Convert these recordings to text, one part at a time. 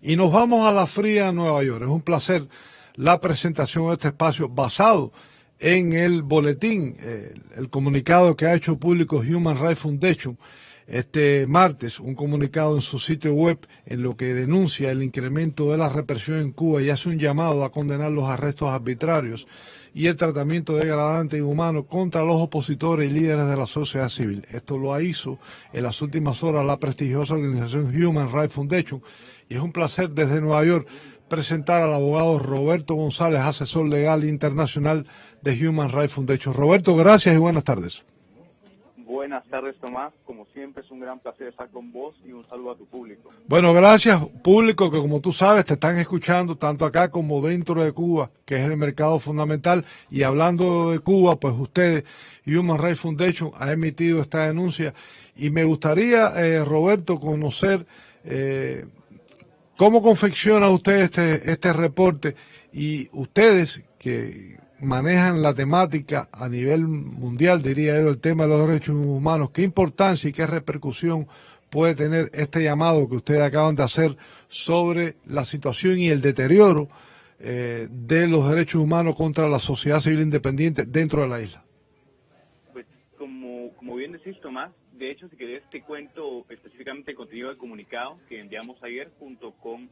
Y nos vamos a la fría Nueva York. Es un placer la presentación de este espacio basado en el boletín, el comunicado que ha hecho público Human Rights Foundation este martes, un comunicado en su sitio web en lo que denuncia el incremento de la represión en Cuba y hace un llamado a condenar los arrestos arbitrarios y el tratamiento degradante e inhumano contra los opositores y líderes de la sociedad civil. Esto lo hizo en las últimas horas la prestigiosa organización Human Rights Foundation y es un placer desde Nueva York presentar al abogado Roberto González, asesor legal internacional de Human Rights Foundation. Roberto, gracias y buenas tardes. Buenas tardes, Tomás. Como siempre, es un gran placer estar con vos y un saludo a tu público. Bueno, gracias, público, que como tú sabes, te están escuchando tanto acá como dentro de Cuba, que es el mercado fundamental. Y hablando de Cuba, pues ustedes, Human Rights Foundation, ha emitido esta denuncia. Y me gustaría, Roberto, conocer cómo confecciona usted este reporte y ustedes que manejan la temática a nivel mundial, diría yo, el tema de los derechos humanos, qué importancia y qué repercusión puede tener este llamado que ustedes acaban de hacer sobre la situación y el deterioro de los derechos humanos contra la sociedad civil independiente dentro de la isla. Pues como bien decís, Tomás, de hecho, si querés te cuento específicamente el contenido del comunicado que enviamos ayer junto con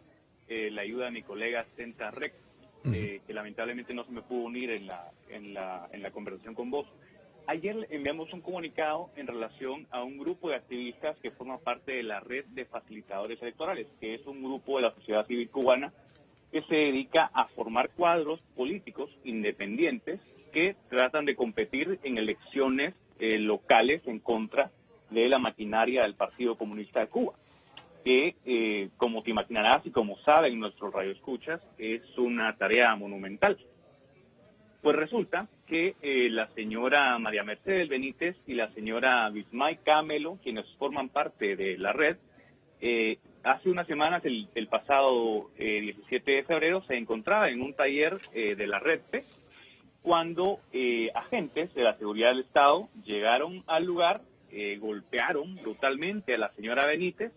la ayuda de mi colega Senta Rex, que lamentablemente no se me pudo unir en la conversación con vos. Ayer enviamos un comunicado en relación a un grupo de activistas que forma parte de la Red de Facilitadores Electorales, que es un grupo de la sociedad civil cubana que se dedica a formar cuadros políticos independientes que tratan de competir en elecciones locales en contra de la maquinaria del Partido Comunista de Cuba, que, como te imaginarás y como saben nuestros radioescuchas, es una tarea monumental. Pues resulta que la señora María Mercedes Benítez y la señora Bismay Camelo, quienes forman parte de la red, hace unas semanas, el pasado 17 de febrero, se encontraba en un taller de la red P, cuando agentes de la seguridad del Estado llegaron al lugar, golpearon brutalmente a la señora Benítez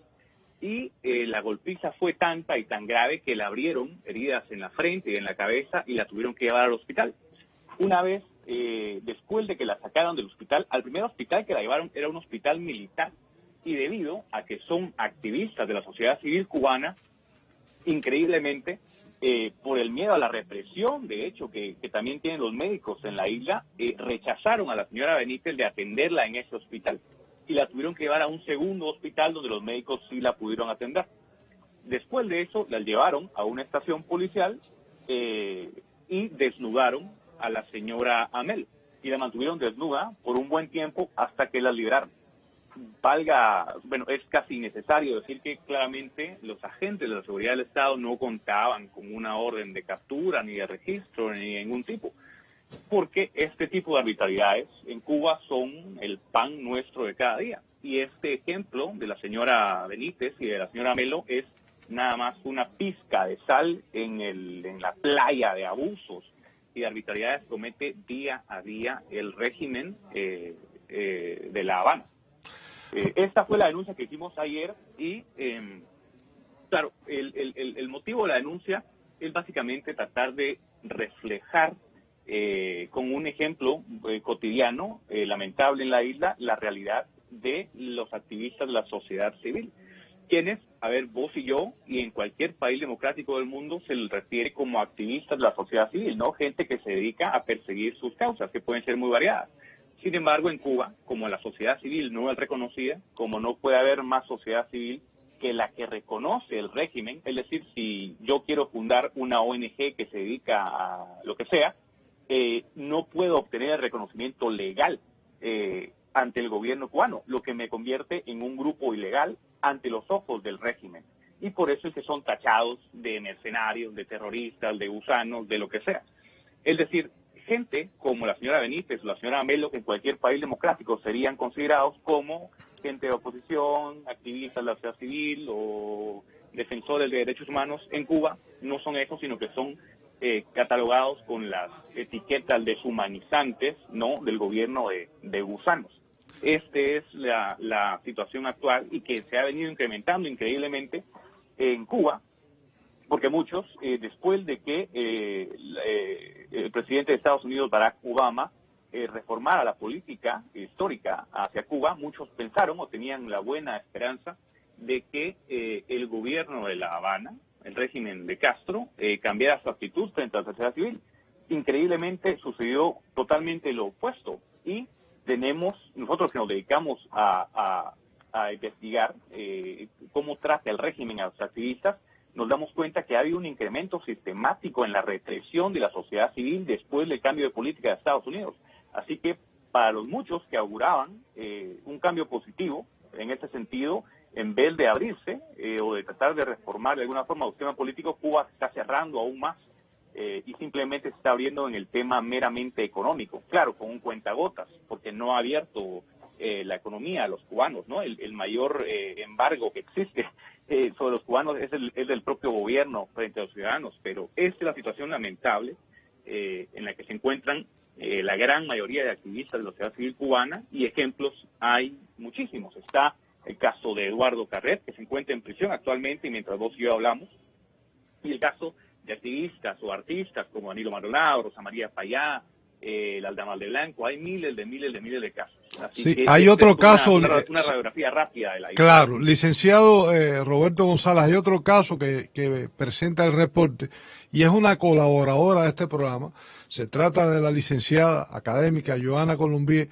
y la golpiza fue tanta y tan grave que le abrieron heridas en la frente y en la cabeza y la tuvieron que llevar al hospital. Una vez, después de que la sacaron del hospital, al primer hospital que la llevaron era un hospital militar, y debido a que son activistas de la sociedad civil cubana, increíblemente, por el miedo a la represión, de hecho, que también tienen los médicos en la isla, rechazaron a la señora Benítez de atenderla en ese hospital y la tuvieron que llevar a un segundo hospital donde los médicos sí la pudieron atender. Después de eso, la llevaron a una estación policial y desnudaron a la señora Amel y la mantuvieron desnuda por un buen tiempo hasta que la liberaron. Es casi innecesario decir que claramente los agentes de la seguridad del Estado no contaban con una orden de captura, ni de registro, ni de ningún tipo, porque este tipo de arbitrariedades en Cuba son el pan nuestro de cada día. Y este ejemplo de la señora Benítez y de la señora Melo es nada más una pizca de sal en la playa de abusos y de arbitrariedades que comete día a día el régimen de La Habana. Esta fue la denuncia que hicimos ayer y, claro, el motivo de la denuncia es básicamente tratar de reflejar con un ejemplo cotidiano, lamentable en la isla, la realidad de los activistas de la sociedad civil, quienes, a ver, vos y yo, y en cualquier país democrático del mundo se les refiere como activistas de la sociedad civil, ¿no? Gente que se dedica a perseguir sus causas, que pueden ser muy variadas. Sin embargo, en Cuba, como la sociedad civil no es reconocida, como no puede haber más sociedad civil que la que reconoce el régimen, es decir, si yo quiero fundar una ONG que se dedica a lo que sea, no puedo obtener el reconocimiento legal ante el gobierno cubano, lo que me convierte en un grupo ilegal ante los ojos del régimen. Y por eso es que son tachados de mercenarios, de terroristas, de gusanos, de lo que sea. Es decir, gente como la señora Benítez o la señora Melo, que en cualquier país democrático serían considerados como gente de oposición, activistas de la sociedad civil o defensores de derechos humanos, en Cuba no son eso, sino que son catalogados con las etiquetas deshumanizantes, ¿no?, del gobierno de gusanos. Esta es la situación actual y que se ha venido incrementando increíblemente en Cuba, porque muchos, después de que el presidente de Estados Unidos, Barack Obama, reformara la política histórica hacia Cuba, muchos pensaron o tenían la buena esperanza de que el gobierno de La Habana, el régimen de Castro, cambiara su actitud frente a la sociedad civil. Increíblemente sucedió totalmente lo opuesto, y nosotros que nos dedicamos a investigar cómo trata el régimen a los activistas, nos damos cuenta que ha habido un incremento sistemático en la represión de la sociedad civil después del cambio de política de Estados Unidos. Así que para los muchos que auguraban un cambio positivo en este sentido, en vez de abrirse o de tratar de reformar de alguna forma el sistema político, Cuba se está cerrando aún más y simplemente se está abriendo en el tema meramente económico. Claro, con un cuentagotas, porque no ha abierto la economía a los cubanos, ¿no? El mayor embargo que existe sobre los cubanos es del propio gobierno frente a los ciudadanos, pero esta es la situación lamentable en la que se encuentran la gran mayoría de activistas de la sociedad civil cubana, y ejemplos hay muchísimos. Está el caso de Eduardo Carret, que se encuentra en prisión actualmente, y mientras vos y yo hablamos, y el caso de activistas o artistas como Danilo Maldonado, Rosa María Payá, el Aldamal de Blanco. Hay miles de casos. Así sí, que hay otro caso. Una radiografía rápida de la isla. Claro, licenciado Roberto González, hay otro caso que presenta el reporte y es una colaboradora de este programa. Se trata de la licenciada académica Joana Colombier,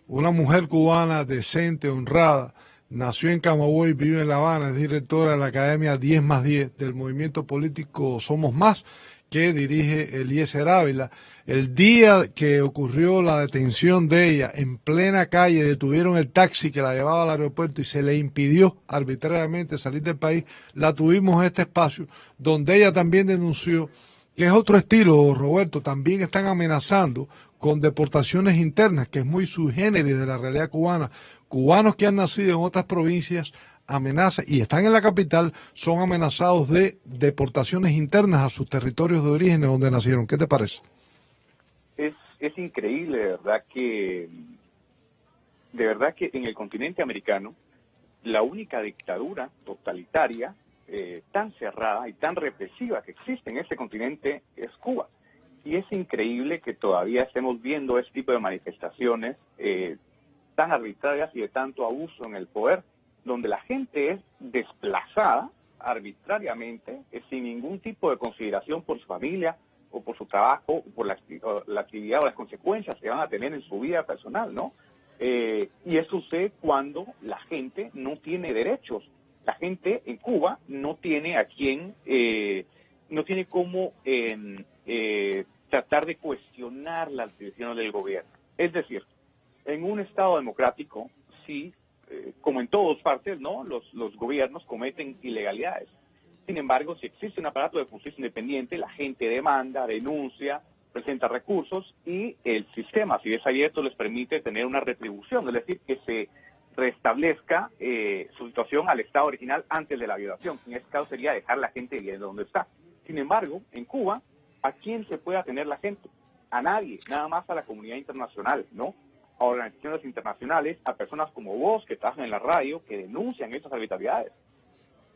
una mujer cubana decente, honrada. Nació en Camagüey, vive en La Habana, es directora de la Academia 10+10 del movimiento político Somos Más, que dirige Eliezer Ávila. El día que ocurrió la detención de ella, en plena calle, detuvieron el taxi que la llevaba al aeropuerto y se le impidió arbitrariamente salir del país, la tuvimos en este espacio, donde ella también denunció que es otro estilo, Roberto, también están amenazando con deportaciones internas, que es muy sui generis de la realidad cubana. Cubanos que han nacido en otras provincias amenazan y están en la capital, son amenazados de deportaciones internas a sus territorios de origen donde nacieron. ¿Qué te parece? Es increíble, de verdad que en el continente americano, la única dictadura totalitaria tan cerrada y tan represiva que existe en este continente es Cuba. Y es increíble que todavía estemos viendo este tipo de manifestaciones tan arbitrarias y de tanto abuso en el poder, donde la gente es desplazada arbitrariamente, sin ningún tipo de consideración por su familia o por su trabajo, o por la actividad o las consecuencias que van a tener en su vida personal, ¿no? Y eso sucede cuando la gente no tiene derechos. La gente en Cuba no tiene no tiene cómo tratar de cuestionar las decisiones del gobierno. Es decir, en un Estado democrático, sí, como en todas partes, ¿no? Los gobiernos cometen ilegalidades. Sin embargo, si existe un aparato de justicia independiente, la gente demanda, denuncia, presenta recursos y el sistema, si es abierto, les permite tener una retribución, es decir, que se restablezca su situación al estado original antes de la violación. En este caso sería dejar a la gente bien donde está. Sin embargo, en Cuba, ¿a quién se puede atener la gente? A nadie, nada más a la comunidad internacional, ¿no? A organizaciones internacionales, a personas como vos que trabajan en la radio, que denuncian estas arbitrariedades.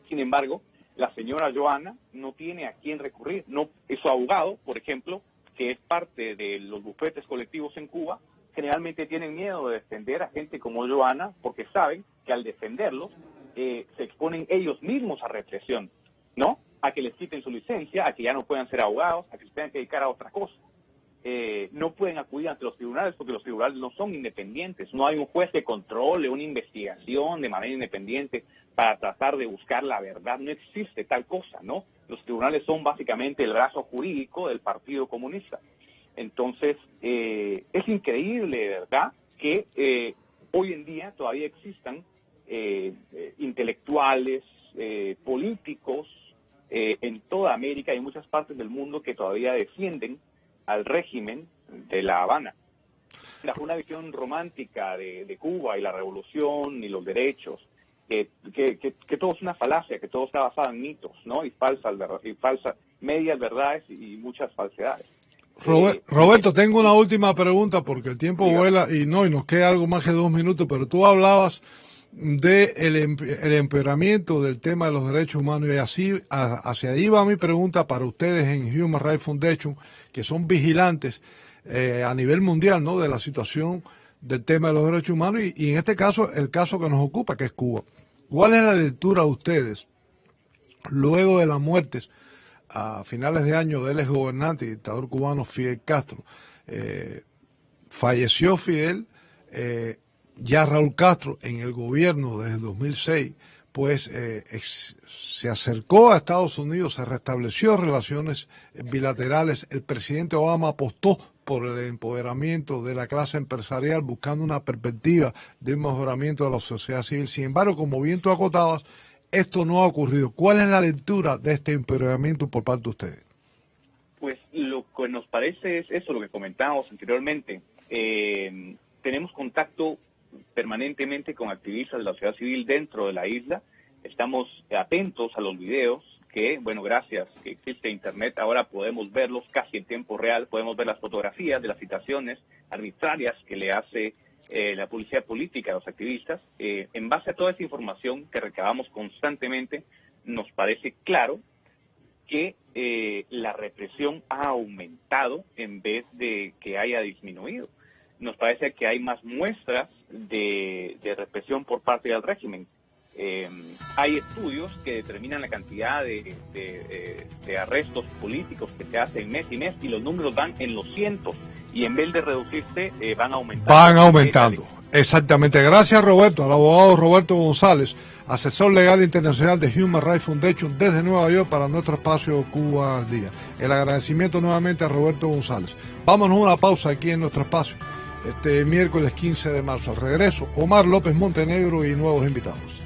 Sin embargo, la señora Joana no tiene a quién recurrir. No, su abogado, por ejemplo, que es parte de los bufetes colectivos en Cuba, generalmente tienen miedo de defender a gente como Joana porque saben que al defenderlos se exponen ellos mismos a represión, ¿no? A que les quiten su licencia, a que ya no puedan ser abogados, a que se tengan que dedicar a otra cosa. No pueden acudir ante los tribunales porque los tribunales no son independientes. No hay un juez que controle una investigación de manera independiente para tratar de buscar la verdad. No existe tal cosa, ¿no? Los tribunales son básicamente el brazo jurídico del Partido Comunista. Entonces, es increíble, ¿verdad?, que hoy en día todavía existan intelectuales, políticos en toda América y en muchas partes del mundo que todavía defienden al régimen de La Habana. Bajo una visión romántica de Cuba y la revolución y los derechos, que todo es una falacia, que todo está basado en mitos, ¿no? Y falsas medias verdades y muchas falsedades. Roberto, tengo una última pregunta porque el tiempo vuela y nos queda algo más que 2 minutos, pero tú hablabas el empeoramiento del tema de los derechos humanos, y así hacia ahí va mi pregunta para ustedes en Human Rights Foundation, que son vigilantes a nivel mundial, ¿no?, de la situación del tema de los derechos humanos y en este caso el caso que nos ocupa, que es Cuba. ¿Cuál es la lectura de ustedes luego de las muertes a finales de año del exgobernante y dictador cubano Fidel Castro? Falleció Fidel, ya Raúl Castro en el gobierno desde el 2006, pues se acercó a Estados Unidos, se restableció relaciones bilaterales. El presidente Obama apostó por el empoderamiento de la clase empresarial, buscando una perspectiva de un mejoramiento de la sociedad civil. Sin embargo, como bien tú acotabas, esto no ha ocurrido. ¿Cuál es la lectura de este empoderamiento por parte de ustedes? Pues lo que nos parece es eso, lo que comentábamos anteriormente. Tenemos contacto permanentemente con activistas de la sociedad civil dentro de la isla. Estamos atentos a los videos que, bueno, gracias que existe Internet, ahora podemos verlos casi en tiempo real, podemos ver las fotografías de las citaciones arbitrarias que le hace la policía política a los activistas. En base a toda esta información que recabamos constantemente, nos parece claro que la represión ha aumentado en vez de que haya disminuido. Nos parece que hay más muestras de represión por parte del régimen. Hay estudios que determinan la cantidad de arrestos políticos que se hacen mes y mes, y los números van en los cientos, y en vez de reducirse, van aumentando. Van aumentando. Exactamente. Gracias, Roberto, al abogado Roberto González, asesor legal internacional de Human Rights Foundation desde Nueva York para nuestro espacio Cuba al Día. El agradecimiento nuevamente a Roberto González. Vámonos a una pausa aquí en nuestro espacio. Este miércoles 15 de marzo. Al regreso, Omar López Montenegro y nuevos invitados.